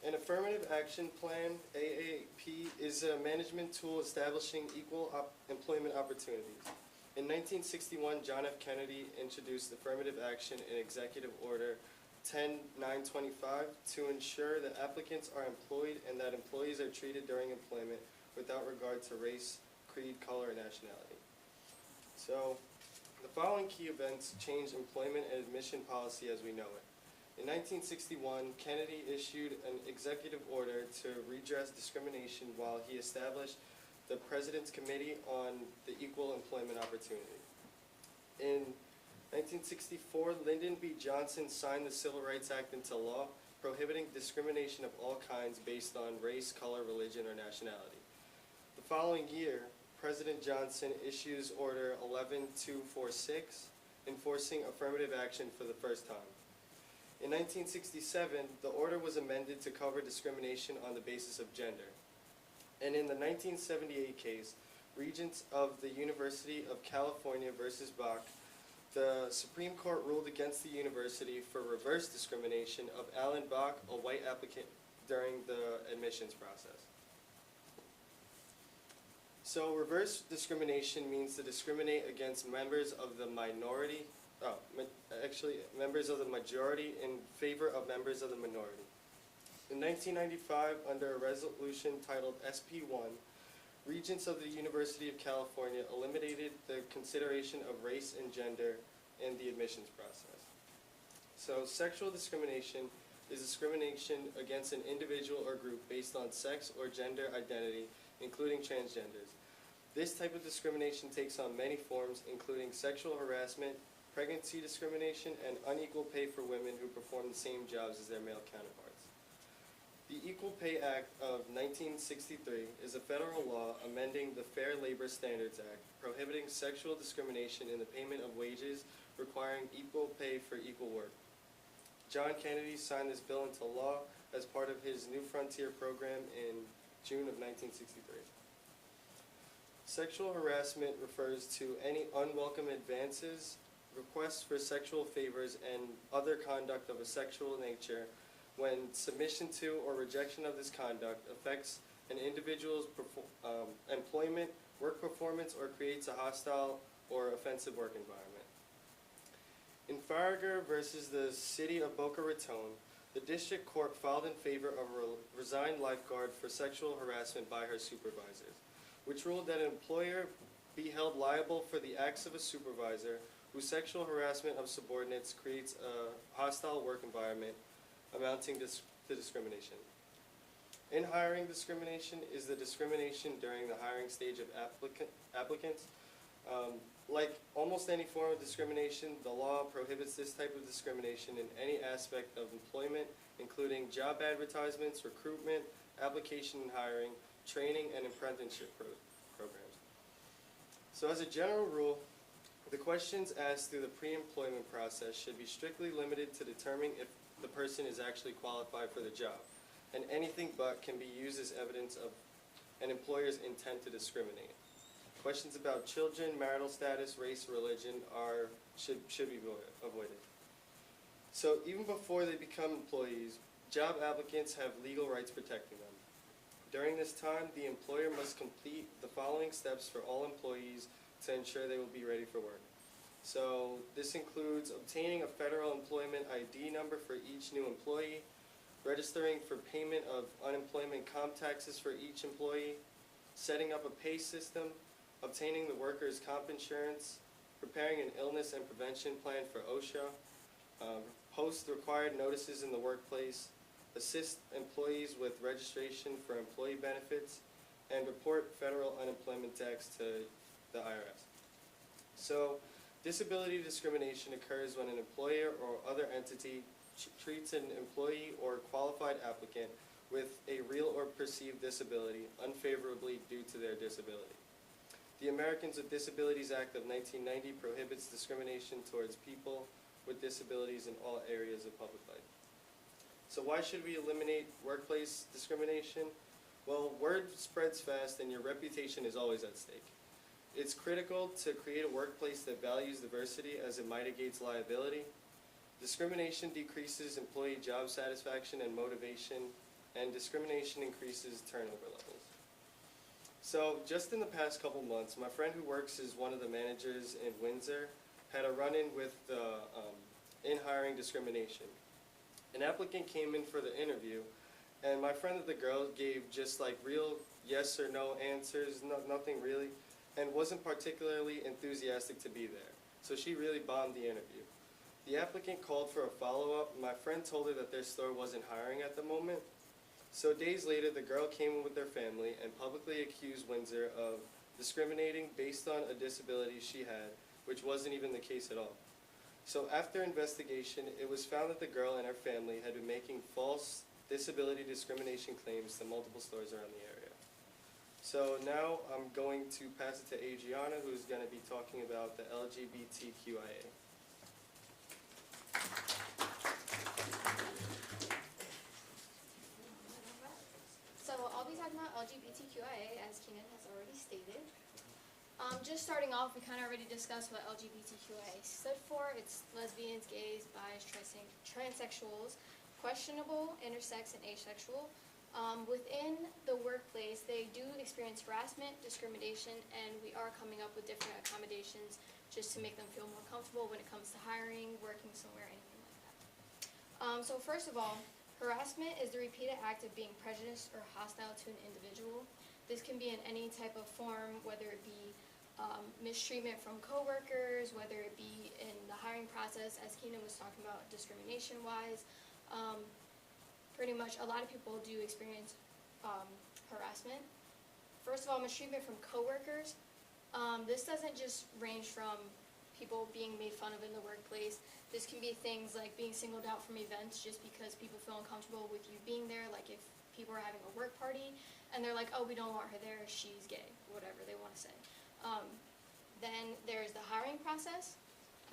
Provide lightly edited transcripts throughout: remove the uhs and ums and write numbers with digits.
An affirmative action plan, AAP, is a management tool establishing equal employment opportunities. In 1961, John F. Kennedy introduced affirmative action in Executive Order 10925 to ensure that applicants are employed and that employees are treated during employment without regard to race, creed, color, or nationality. So, the following key events changed employment and admission policy as we know it. In 1961, Kennedy issued an executive order to redress discrimination while he established the President's Committee on the Equal Employment Opportunity. In 1964, Lyndon B. Johnson signed the Civil Rights Act into law, prohibiting discrimination of all kinds based on race, color, religion, or nationality. The following year, President Johnson issues Order 11246, enforcing affirmative action for the first time. In 1967, the order was amended to cover discrimination on the basis of gender. And in the 1978 case, Regents of the University of California versus Bach, the Supreme Court ruled against the university for reverse discrimination of Alan Bach, a white applicant, during the admissions process. So reverse discrimination means to discriminate against members of the minority, members of the majority in favor of members of the minority. In 1995, under a resolution titled SP1, Regents of the University of California eliminated the consideration of race and gender in the admissions process. So sexual discrimination is discrimination against an individual or group based on sex or gender identity, including transgenders. This type of discrimination takes on many forms, including sexual harassment, pregnancy discrimination, and unequal pay for women who perform the same jobs as their male counterparts. The Equal Pay Act of 1963 is a federal law amending the Fair Labor Standards Act, prohibiting sexual discrimination in the payment of wages, requiring equal pay for equal work. John Kennedy signed this bill into law as part of his New Frontier program in June of 1963. Sexual harassment refers to any unwelcome advances, requests for sexual favors, and other conduct of a sexual nature when submission to or rejection of this conduct affects an individual's employment, work performance, or creates a hostile or offensive work environment. In Farragher versus the City of Boca Raton, the district court filed in favor of a resigned lifeguard for sexual harassment by her supervisors, which ruled that an employer be held liable for the acts of a supervisor whose sexual harassment of subordinates creates a hostile work environment amounting to discrimination. In hiring discrimination is the discrimination during the hiring stage of applicants. Like almost any form of discrimination, the law prohibits this type of discrimination in any aspect of employment, including job advertisements, recruitment, application and hiring, training, and apprenticeship programs. So as a general rule, the questions asked through the pre-employment process should be strictly limited to determining if the person is actually qualified for the job, and anything but can be used as evidence of an employer's intent to discriminate. Questions about children, marital status, race, religion should be avoided. So even before they become employees, job applicants have legal rights protecting them. During this time, the employer must complete the following steps for all employees to ensure they will be ready for work. So this includes obtaining a federal employment ID number for each new employee, registering for payment of unemployment comp taxes for each employee, setting up a pay system, obtaining the workers' comp insurance, preparing an illness and prevention plan for OSHA, post required notices in the workplace, assist employees with registration for employee benefits, and report federal unemployment tax to the IRS. So, disability discrimination occurs when an employer or other entity treats an employee or qualified applicant with a real or perceived disability unfavorably due to their disability. The Americans with Disabilities Act of 1990 prohibits discrimination towards people with disabilities in all areas of public life. So why should we eliminate workplace discrimination? Well, word spreads fast and your reputation is always at stake. It's critical to create a workplace that values diversity as it mitigates liability. Discrimination decreases employee job satisfaction and motivation, and discrimination increases turnover levels. So just in the past couple months, my friend who works as one of the managers in Windsor had a run-in with the in hiring discrimination. An applicant came in for the interview, and my friend of the girl gave just like real yes or no answers, nothing really, and wasn't particularly enthusiastic to be there. So she really bombed the interview. The applicant called for a follow-up. My friend told her that their store wasn't hiring at the moment. So days later, the girl came in with their family and publicly accused Windsor of discriminating based on a disability she had, which wasn't even the case at all. So after investigation, it was found that the girl and her family had been making false disability discrimination claims to multiple stores around the area. So now I'm going to pass it to Adriana, who's going to be talking about the LGBTQIA. So I'll be talking about LGBTQIA, as Keenan has already stated. Just starting off, we kind of already discussed what LGBTQIA stood for. It's lesbians, gays, bis, transsexuals, questionable, intersex, and asexual. Within the workplace, they do experience harassment, discrimination, and we are coming up with different accommodations just to make them feel more comfortable when it comes to hiring, working somewhere, anything like that. So first of all, harassment is the repeated act of being prejudiced or hostile to an individual. This can be in any type of form, whether it be mistreatment from coworkers, whether it be in the hiring process, as Keenan was talking about, discrimination-wise. Pretty much a lot of people do experience harassment. First of all, mistreatment from coworkers. This doesn't just range from people being made fun of in the workplace. This can be things like being singled out from events just because people feel uncomfortable with you being there, like if people are having a work party and they're like, oh, we don't want her there, she's gay, whatever they want to say. Then there's the hiring process.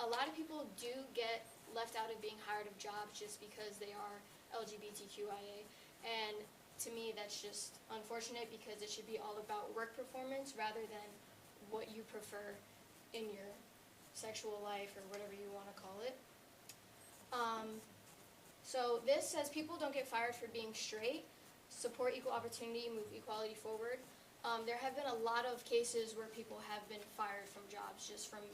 A lot of people do get left out of being hired of jobs just because they are LGBTQIA, and to me that's just unfortunate because it should be all about work performance rather than what you prefer in your sexual life or whatever you want to call it. So this says people don't get fired for being straight, support equal opportunity, move equality forward. There have been a lot of cases where people have been fired from jobs just from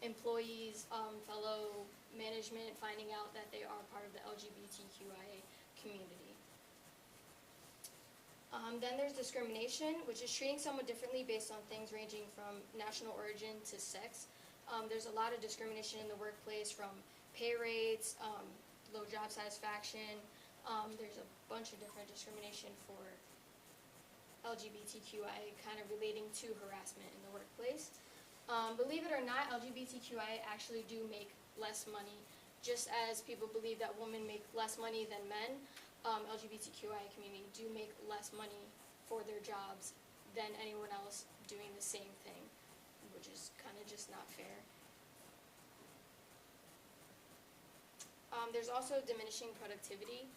employees, fellow management finding out that they are part of the LGBTQIA community. Then there's discrimination, which is treating someone differently based on things ranging from national origin to sex. There's a lot of discrimination in the workplace, from pay rates, low job satisfaction. There's a bunch of different discrimination for LGBTQIA kind of relating to harassment in the workplace. Believe it or not, LGBTQIA actually do make less money. Just as people believe that women make less money than men, LGBTQIA community do make less money for their jobs than anyone else doing the same thing, which is kind of just not fair. There's also diminishing productivity.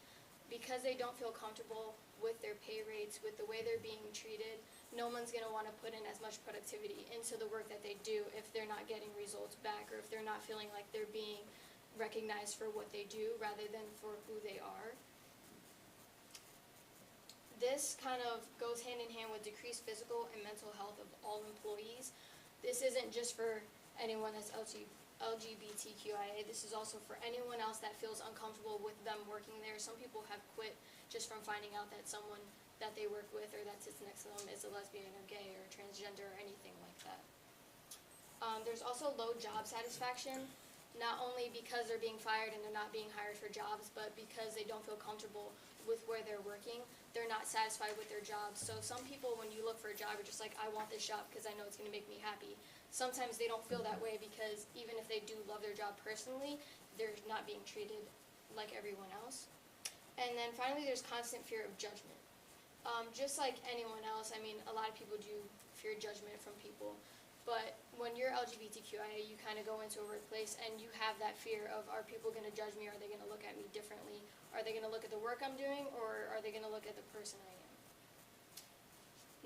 Because they don't feel comfortable with their pay rates, with the way they're being treated, no one's going to want to put in as much productivity into the work that they do if they're not getting results back, or if they're not feeling like they're being recognized for what they do rather than for who they are. This kind of goes hand in hand with decreased physical and mental health of all employees. This isn't just for anyone that's LGBTQIA, this is also for anyone else that feels uncomfortable with them working there. Some people have quit just from finding out that someone that they work with or that sits next to them is a lesbian or gay or transgender or anything like that. There's also low job satisfaction, not only because they're being fired and they're not being hired for jobs, but because they don't feel comfortable with where they're working. They're not satisfied with their jobs. So some people, when you look for a job, you're just like, I want this job because I know it's going to make me happy. Sometimes they don't feel that way because even if they do love their job personally, they're not being treated like everyone else. And then finally, there's constant fear of judgment. Just like anyone else, I mean, a lot of people do fear judgment from people. But when you're LGBTQIA, you kind of go into a workplace and you have that fear of, are people going to judge me? Are they going to look at me differently? Are they going to look at the work I'm doing, or are they going to look at the person I am?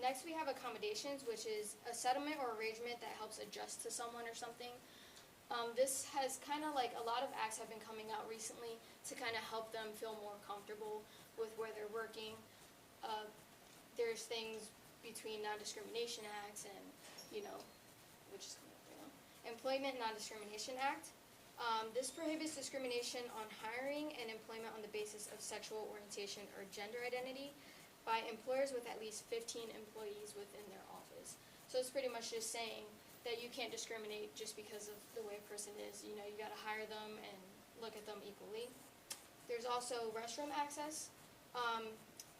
Next, we have accommodations, which is a settlement or arrangement that helps adjust to someone or something. This has kind of like a lot of acts have been coming out recently to kind of help them feel more comfortable with where they're working. There's things between non-discrimination acts and, which is coming up right now. Employment Non-Discrimination Act. This prohibits discrimination on hiring and employment on the basis of sexual orientation or gender identity by employers with at least 15 employees within their office. So it's pretty much just saying that you can't discriminate just because of the way a person is. You gotta hire them and look at them equally. There's also restroom access.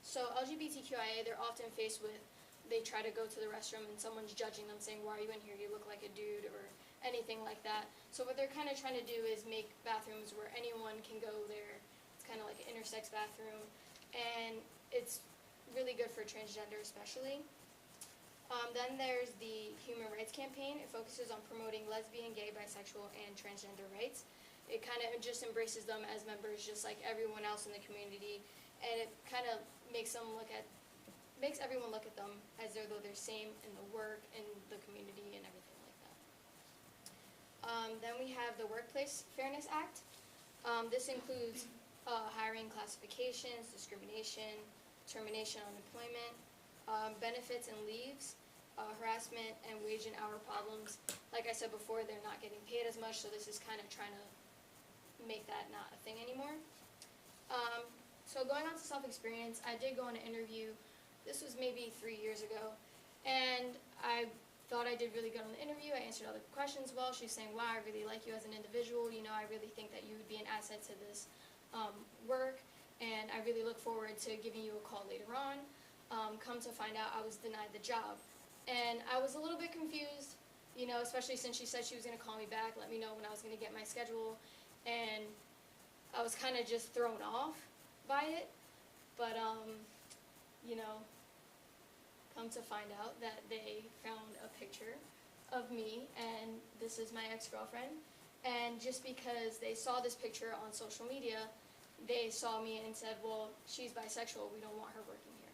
So LGBTQIA, they're often faced with, they try to go to the restroom and someone's judging them, saying, why are you in here, you look like a dude, or anything like that. So what they're kind of trying to do is make bathrooms where anyone can go there. It's kind of like an intersex bathroom, and it's really good for transgender especially. Then there's the Human Rights Campaign. It focuses on promoting lesbian, gay, bisexual, and transgender rights. It kind of just embraces them as members just like everyone else in the community, and it kind of makes everyone look at them as though they're same in the work, in the community, and everything like that. Then we have the Workplace Fairness Act. This includes hiring classifications, discrimination, termination on employment, benefits and leaves, harassment, and wage and hour problems. Like I said before, they're not getting paid as much, so this is kind of trying to make that not a thing anymore. So going on to self-experience, I did go on an interview. This was maybe 3 years ago, and I thought I did really good on the interview. I answered all the questions well. She's saying, wow, I really like you as an individual. I really think that you would be an asset to this work, and I really look forward to giving you a call later on. Come to find out, I was denied the job. And I was a little bit confused, especially since she said she was going to call me back, let me know when I was going to get my schedule, and I was kind of just thrown off by it. But, come to find out that they found a picture of me, and this is my ex-girlfriend. And just because they saw this picture on social media, they saw me and said, well, she's bisexual, we don't want her working here.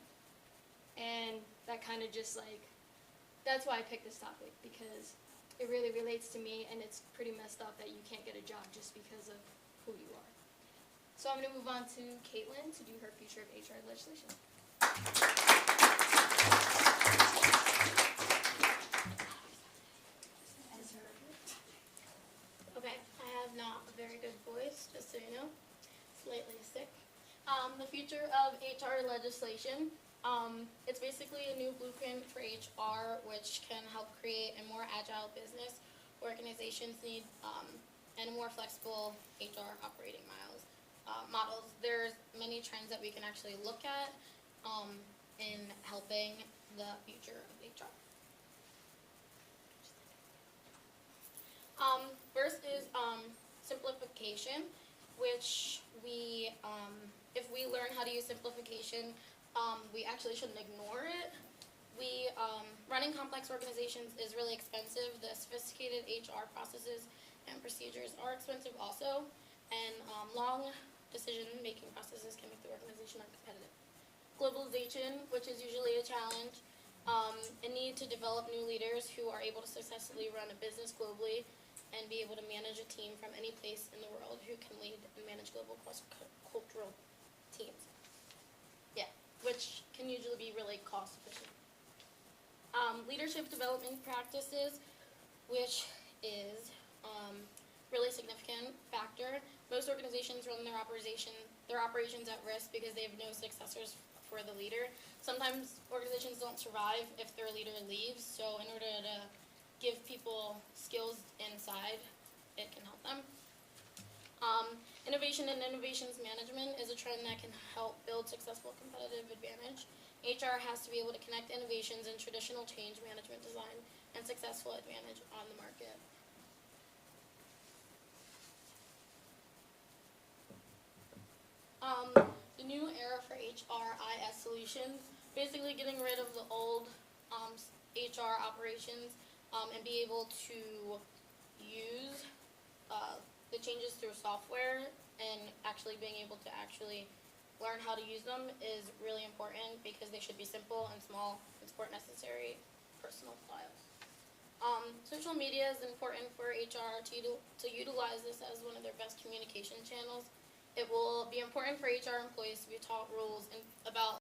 And that kind of just that's why I picked this topic, because it really relates to me, and it's pretty messed up that you can't get a job just because of who you are. So I'm going to move on to Caitlin to do her Future of HR legislation. Okay, I have not a very good voice, just so you know, slightly sick. The future of HR legislation. It's basically a new blueprint for HR, which can help create a more agile business. Organizations need and more flexible HR operating models. There's many trends that we can actually look at in helping the future of HR. First is simplification, which if we learn how to use simplification, we actually shouldn't ignore it. Running complex organizations is really expensive. The sophisticated HR processes and procedures are expensive also, and long decision-making processes can make the organization uncompetitive. Globalization, which is usually a challenge, a need to develop new leaders who are able to successfully run a business globally and be able to manage a team from any place in the world who can lead and manage global cross-cultural teams. Yeah, which can usually be really cost-efficient. Leadership development practices, which is really significant factor. Most organizations run their operations at risk because they have no successors for the leader. Sometimes organizations don't survive if their leader leaves, so in order to give people skills inside, it can help them. Innovation and innovations management is a trend that can help build successful competitive advantage. HR has to be able to connect innovations and traditional change management design and successful advantage on the market. The new era for HRIS solutions, basically getting rid of the old HR operations and be able to use the changes through software and actually being able to learn how to use them is really important because they should be simple and small and support necessary personal files. Social media is important for HR to utilize this as one of their best communication channels. it will be important for HR employees to be taught rules about